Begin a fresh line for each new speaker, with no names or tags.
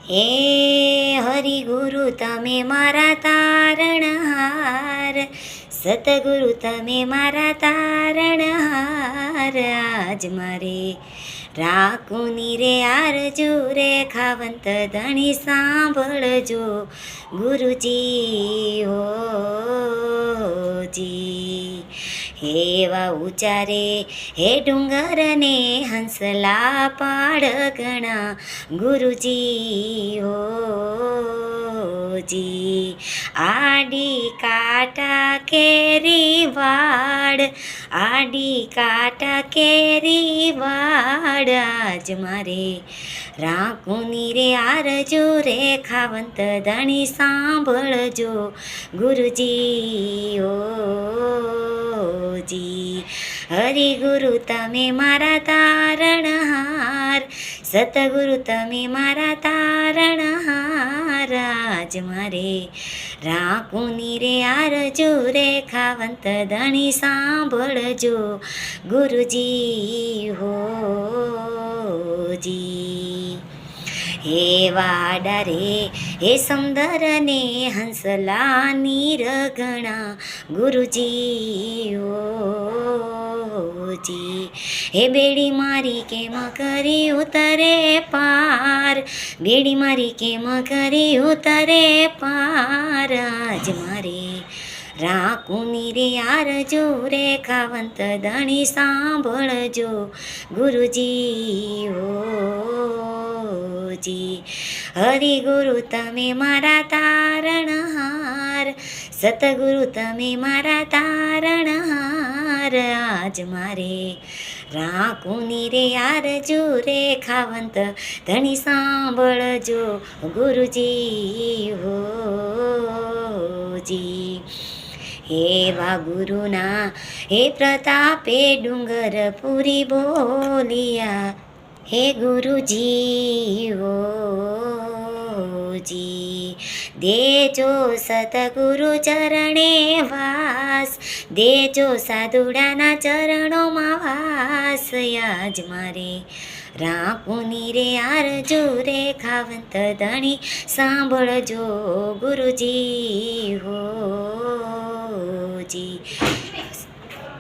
હે હરિગુરુ તમે મારા તારણહાર, સતગુરુ તમે મારા તારણહાર. આજ મારે રાખુની રે આરજુ રે ખાવંત ધણી સાંભળજો ગુરુજી હોજી. હેવા ઉચારે હે ડુંગર ને હંસલા પાડ ગણા ગુરુજી હોજી. આડી કાટા કેરી વાડ, આડી કાટા કેરી વાડ. આજ મારે રાખુની રે આરજુ રે ખાવંત ધણી સાંભળજો ગુરુજી હોજી. હરિગુરુ તમે મારા તારણહાર, સતગુરુ તમે મારા તારણહાર. આજ મારે રાખુની રે આરજુ રે ખાવંત ધણી સાંભળજો ગુરુજી હોજી. હે વાડા રે હે સમદર ને હંસલા નીર ગણા ગુરુજી હોજી. હે બેડી મારી કેમ કરી ઉતરે પાર, બેડી મારી કેમ કરી ઉતરે પાર. આજ મારે રાખુની રે આરજુ રે ખાવંત ધણી સાંભળજો ગુરુજી હોજી. હરિગુરુ તમે મારા તારણહાર, સતગુરુ તમે મારા તારણહાર. આજ મારે રાખુની રે આરજુ રે ખાવંત ધણી સાંભળજો ગુરુજી હોજી. હેવા ગુરુના હે પ્રતાપે ડુંગર પૂરી બોલિયા હે ગુરુજી હોજી. દેજો સતગુરુ ચરણે વાસ, દેજો સાધુડાના ચરણોમાં વાસ. આજ મારે રાખુની રે આરજુ રે ખાવંત ધણી સાંભળજો ગુરુજી હોજી.